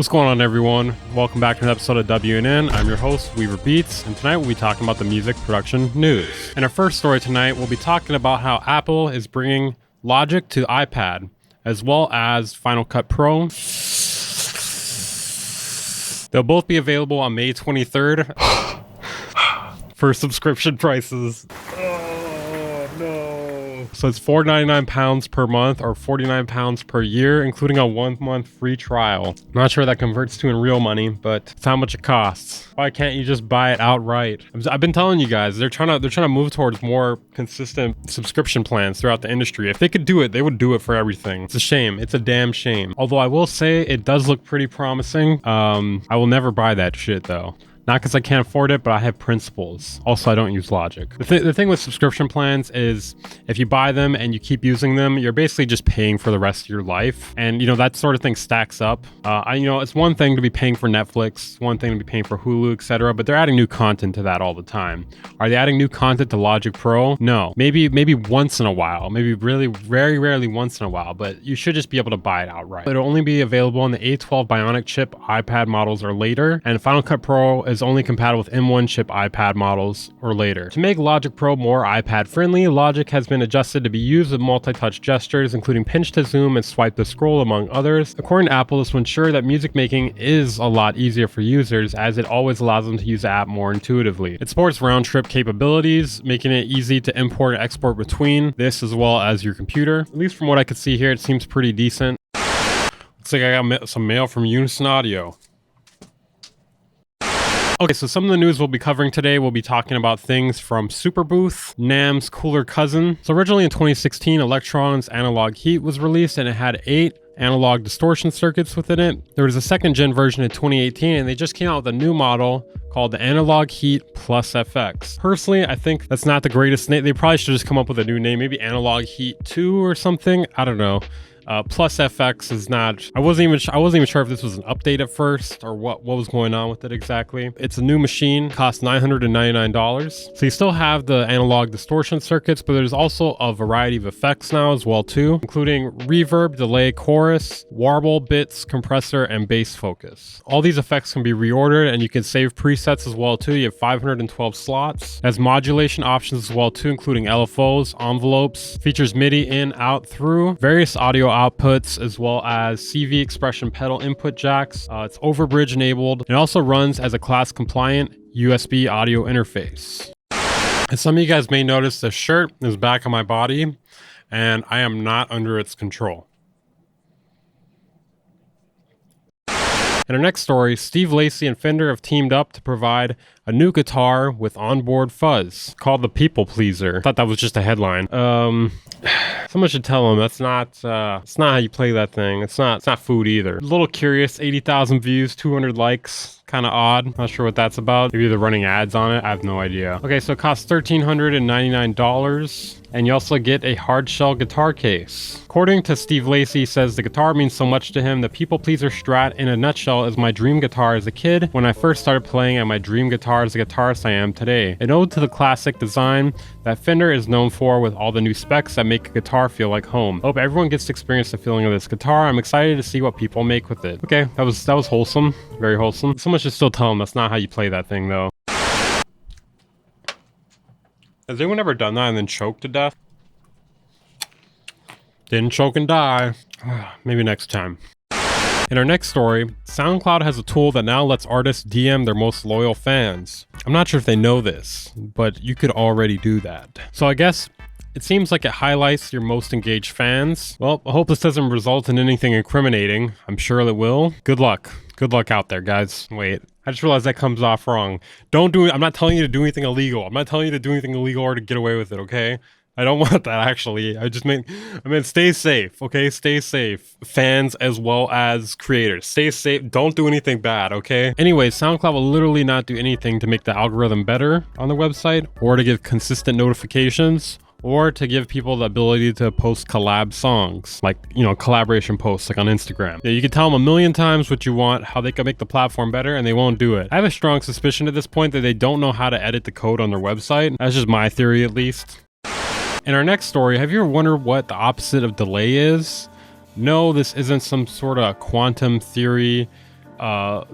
What's going on, everyone? Welcome back to an episode of WNN. I'm your host, Weaver Beats, and tonight we'll be talking about the music production news. In our first story tonight, we'll be talking about how Apple is bringing Logic to iPad, as well as Final Cut Pro. They'll both be available on May 23rd for subscription prices. Oh, no. So it's £4.99 per month or £49 per year, including a 1-month free trial. Not sure that converts to in real money, but it's how much it costs. Why can't you just buy it outright? I've been telling you guys, they're trying to move towards more consistent subscription plans throughout the industry. If they could do it, they would do it for everything. It's a shame. It's a damn shame. Although I will say it does look pretty promising. I will never buy that shit though. Not because I can't afford it, but I have principles. Also, I don't use Logic. The thing with subscription plans is if you buy them and you keep using them, you're basically just paying for the rest of your life. And, you know, that sort of thing stacks up. It's one thing to be paying for Netflix, one thing to be paying for Hulu, etc. But they're adding new content to that all the time. Are they adding new content to Logic Pro? No. Maybe once in a while. Maybe really very rarely once in a while. But you should just be able to buy it outright. It'll only be available on the A12 Bionic chip iPad models or later. And Final Cut Pro is only compatible with M1 chip iPad models or later. To make Logic Pro more iPad friendly, Logic has been adjusted to be used with multi-touch gestures, including pinch to zoom and swipe to scroll, among others. According to Apple, this will ensure that music making is a lot easier for users, as it always allows them to use the app more intuitively. It supports round-trip capabilities, making it easy to import and export between this as well as your computer. At least from what I could see here, it seems pretty decent. Looks like I got some mail from Unison Audio. Okay, so some of the news we'll be covering today, we'll be talking about things from Superbooth, NAMM's cooler cousin. So originally in 2016, ELEKTRON's Analog Heat was released and it had 8 analog distortion circuits within it. There was a second gen version in 2018 and they just came out with a new model called the Analog Heat Plus FX. Personally, I think that's not the greatest name. They probably should just come up with a new name, maybe Analog Heat 2 or something. I don't know. Plus FX is not, I wasn't even sure if this was an update at first or what was going on with it exactly. It's a new machine, costs $999. So you still have the analog distortion circuits, but there's also a variety of effects now as well too, including reverb, delay, chorus, warble, bits, compressor, and bass focus. All these effects can be reordered and you can save presets as well too. You have 512 slots. It has modulation options as well too, including LFOs, envelopes, features MIDI in, out, through, various audio outputs, as well as CV expression pedal input jacks. It's overbridge enabled. It also runs as a class compliant USB audio interface. And some of you guys may notice the shirt is back on my body and I am not under its control. In our next story, Steve Lacy and Fender have teamed up to provide a new guitar with onboard fuzz called the People Pleaser. I thought that was just a headline. Someone should tell him it's not how you play that thing. It's not food either. A little curious, 80,000 views, 200 likes. Kind of odd. Not sure what that's about. Maybe they're running ads on it. I have no idea. Okay, so it costs $1,399. And you also get a hard shell guitar case. According to Steve Lacy, he says the guitar means so much to him. The People Pleaser Strat, in a nutshell, is my dream guitar as a kid when I first started playing, and my dream guitar as a guitarist I am today. An ode to the classic design that Fender is known for, with all the new specs that make a guitar feel like home. Hope everyone gets to experience the feeling of this guitar. I'm excited to see what people make with it. Okay, that was wholesome. Very wholesome. Someone should still tell him that's not how you play that thing though. Has anyone ever done that and then choked to death? Didn't choke and die. Maybe next time. In our next story, SoundCloud has a tool that now lets artists DM their most loyal fans. I'm not sure if they know this, but you could already do that. So I guess it seems like it highlights your most engaged fans. Well, I hope this doesn't result in anything incriminating. I'm sure it will. Good luck. Good luck out there, guys. Wait, I just realized that comes off wrong. Don't do it. I'm not telling you to do anything illegal. I'm not telling you to do anything illegal or to get away with it, okay? I don't want that, actually. I mean, stay safe, okay? Stay safe. Fans as well as creators. Stay safe. Don't do anything bad, okay? Anyway, SoundCloud will literally not do anything to make the algorithm better on the website or to give consistent notifications or to give people the ability to post collab songs, like, you know, collaboration posts like on Instagram. Yeah, you can tell them a million times what you want, how they can make the platform better, and they won't do it. I have a strong suspicion at this point that they don't know how to edit the code on their website. That's just my theory, at least. In our next story, have you ever wondered what the opposite of delay is? No, this isn't some sort of quantum theory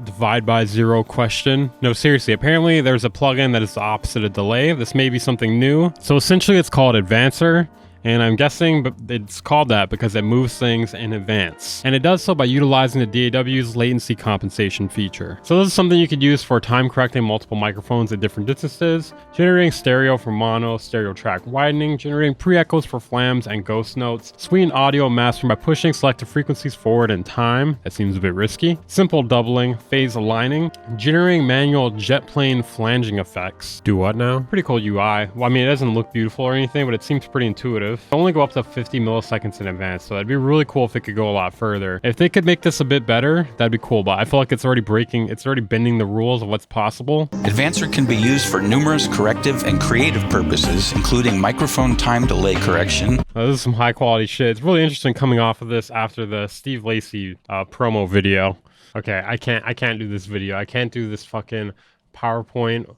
divide by zero question. No, seriously, apparently there's a plugin that is the opposite of delay. This may be something new. So essentially it's called Advancer. And I'm guessing it's called that because it moves things in advance. And it does so by utilizing the DAW's latency compensation feature. So this is something you could use for time correcting multiple microphones at different distances, generating stereo for mono, stereo track widening, generating pre-echoes for flams and ghost notes, sweetening audio mastering by pushing selected frequencies forward in time. That seems a bit risky. Simple doubling, phase aligning, generating manual jet plane flanging effects. Do what now? Pretty cool UI. Well, I mean, it doesn't look beautiful or anything, but it seems pretty intuitive. Only go up to 50 milliseconds in advance, so that'd be really cool if it could go a lot further. If they could make this a bit better, that'd be cool, but I feel like it's already bending the rules of what's possible. Advancer can be used for numerous corrective and creative purposes, including microphone time delay correction. This is some high quality shit. It's really interesting coming off of this after the Steve Lacy promo video. Okay, I can't do this video. I can't do this fucking PowerPoint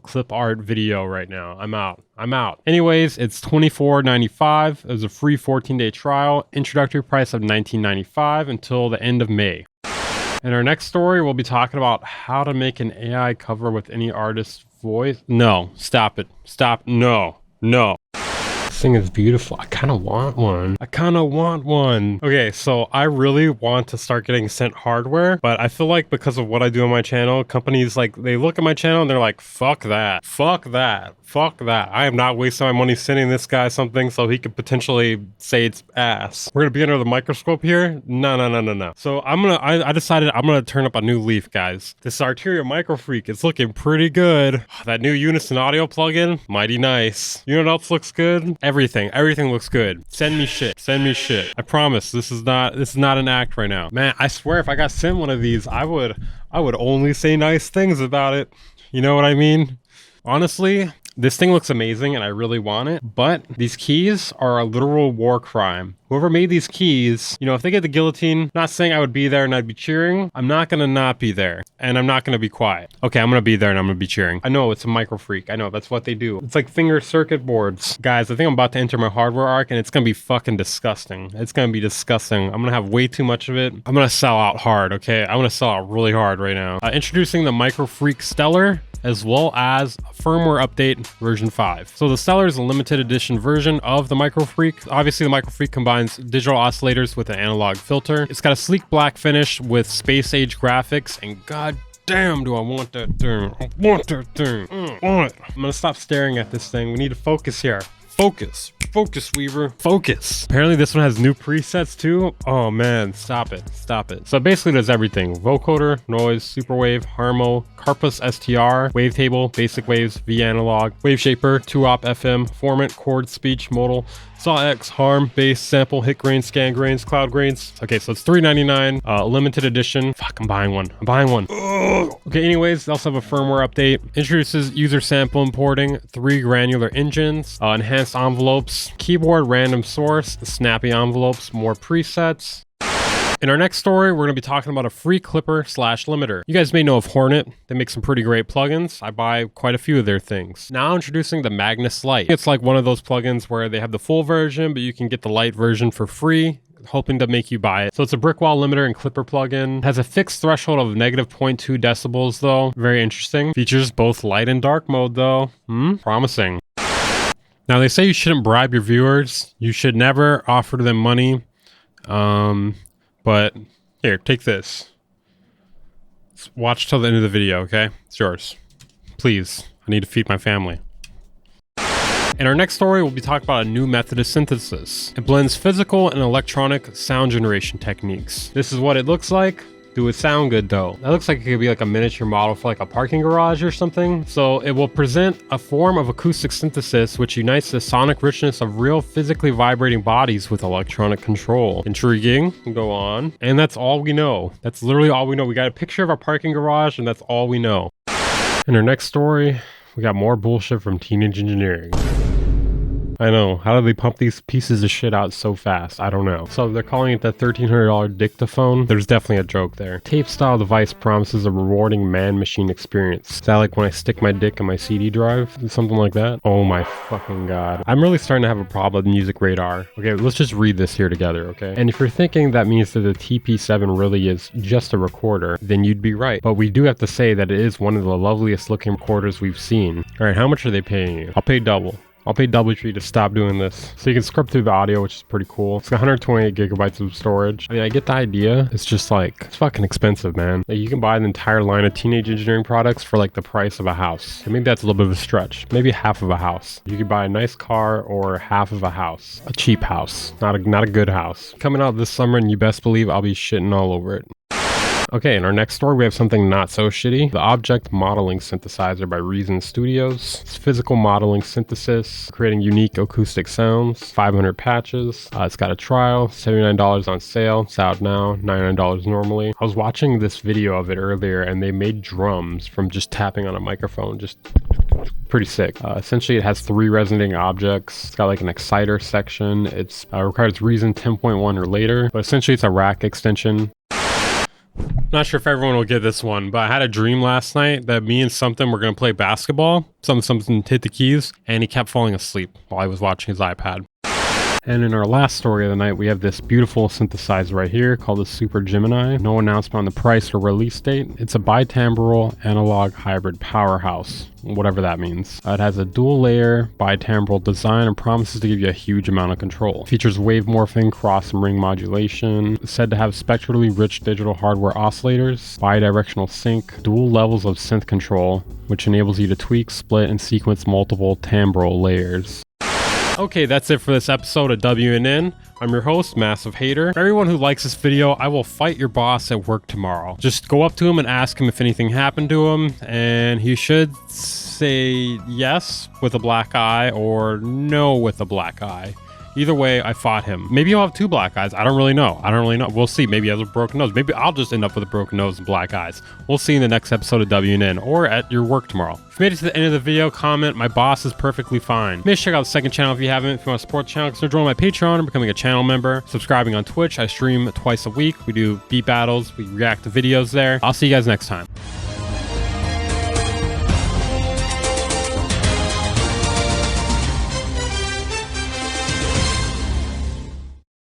clip art video right now. I'm out. Anyways, it's $24.95. It was a free 14-day trial. Introductory price of $19.95 until the end of May. In our next story, we'll be talking about how to make an AI cover with any artist's voice. No, stop it. Stop. No. This thing is beautiful. I kind of want one. Okay, so I really want to start getting sent hardware, but I feel like because of what I do on my channel, companies like, they look at my channel and they're like, fuck that. I am not wasting my money sending this guy something so he could potentially say it's ass. We're gonna be under the microscope here? No. So I decided I'm gonna turn up a new leaf, guys. This Arteria MicroFreak, it's looking pretty good. That new Unison audio plugin, mighty nice. You know what else looks good? Everything looks good. Send me shit. I promise this is not an act right now. Man, I swear if I got sent one of these, I would only say nice things about it. You know what I mean? Honestly, this thing looks amazing and I really want it, but these keys are a literal war crime. Whoever made these keys, you know, if they get the guillotine, not saying I would be there and I'd be cheering. I'm not gonna not be there and I'm not gonna be quiet. Okay, I'm gonna be there and I'm gonna be cheering. I know it's a MicroFreak. I know that's what they do. It's like finger circuit boards. Guys, I think I'm about to enter my hardware arc and it's gonna be fucking disgusting. It's gonna be disgusting. I'm gonna have way too much of it. I'm gonna sell out hard, okay? I'm gonna sell out really hard right now. Introducing the MicroFreak Stellar, as well as firmware update version 5. So the Stellar is a limited edition version of the MicroFreak. Obviously the MicroFreak combines digital oscillators with an analog filter. It's got a sleek black finish with space age graphics, and god damn do I want that thing. I want that thing. I'm gonna stop staring at this thing. We need to focus here. Focus, Weaver, focus. Apparently this one has new presets too. Oh man, stop it. So basically it does everything. Vocoder, noise, superwave, harmo, Carpus STR, wavetable, basic waves, V analog, wave shaper, 2-op FM, formant, chord, speech, modal, saw X, harm, bass, sample, hit grains, scan grains, cloud grains. Okay, so it's $3.99, limited edition. Fuck, I'm buying one. Ugh. Okay, anyways, they also have a firmware update. Introduces user sample importing, 3 granular engines, enhanced envelopes, keyboard random source, snappy envelopes, more presets. In our next story, we're going to be talking about a free clipper / limiter. You guys may know of Hornet. They make some pretty great plugins. I buy quite a few of their things. Now introducing the Magnus Lite. It's like one of those plugins where they have the full version, but you can get the light version for free, hoping to make you buy it. So it's a brick wall limiter and clipper plugin. It has a fixed threshold of -0.2 decibels though. Very interesting. Features both light and dark mode though. Promising. Now they say you shouldn't bribe your viewers. You should never offer them money. But here, take this. Watch till the end of the video, okay? It's yours. Please, I need to feed my family. In our next story, we'll be talking about a new method of synthesis. It blends physical and electronic sound generation techniques. This is what it looks like. Do it sound good though? That looks like it could be like a miniature model for like a parking garage or something. So it will present a form of acoustic synthesis which unites the sonic richness of real physically vibrating bodies with electronic control. Intriguing. Go on. And that's all we know. That's literally all we know. We got a picture of our parking garage and that's all we know. In our next story, we got more bullshit from Teenage Engineering. I know. How do they pump these pieces of shit out so fast? I don't know. So they're calling it the $1,300 dictaphone. There's definitely a joke there. Tape style device promises a rewarding man-machine experience. Is that like when I stick my dick in my CD drive? Something like that? Oh my fucking god. I'm really starting to have a problem with Music Radar. Okay, let's just read this here together, okay? And if you're thinking that means that the TP7 really is just a recorder, then you'd be right. But we do have to say that it is one of the loveliest looking recorders we've seen. Alright, how much are they paying you? I'll pay double. I'll pay double for you to stop doing this. So you can script through the audio, which is pretty cool. It's got 128 gigabytes of storage. I mean, I get the idea. It's just like, it's fucking expensive, man. Like, you can buy an entire line of Teenage Engineering products for like the price of a house. I mean, that's a little bit of a stretch. Maybe half of a house. You could buy a nice car or half of a house. A cheap house. Not a good house. Coming out this summer, and you best believe I'll be shitting all over it. Okay, in our next story, we have something not so shitty. The Object Modeling Synthesizer by Reason Studios. It's physical modeling synthesis, creating unique acoustic sounds, 500 patches. It's got a trial, $79 on sale. It's out now, $99 normally. I was watching this video of it earlier, and they made drums from just tapping on a microphone. Just pretty sick. Essentially, it has 3 resonating objects. It's got like an exciter section. It's requires Reason 10.1 or later, but essentially it's a rack extension. Not sure if everyone will get this one, but I had a dream last night that me and something were going to play basketball. Something hit the keys, and he kept falling asleep while I was watching his iPad. And in our last story of the night, we have this beautiful synthesizer right here called the Super Gemini. No announcement on the price or release date. It's a bitimbral analog hybrid powerhouse, whatever that means. It has a dual layer bitimbral design and promises to give you a huge amount of control. Features wave morphing, cross and ring modulation. It's said to have spectrally rich digital hardware oscillators, bidirectional sync, dual levels of synth control, which enables you to tweak, split, and sequence multiple timbral layers. Okay, that's it for this episode of WNN. I'm your host, Massive Hater. For everyone who likes this video, I will fight your boss at work tomorrow. Just go up to him and ask him if anything happened to him, and he should say yes with a black eye or no with a black eye. Either way, I fought him. Maybe he'll have 2 black eyes. I don't really know. We'll see. Maybe he has a broken nose. Maybe I'll just end up with a broken nose and black eyes. We'll see in the next episode of WNN or at your work tomorrow. If you made it to the end of the video, comment, my boss is perfectly fine. Make sure to check out the second channel if you haven't. If you want to support the channel, consider joining my Patreon and becoming a channel member. Subscribing on Twitch. I stream twice a week. We do beat battles. We react to videos there. I'll see you guys next time.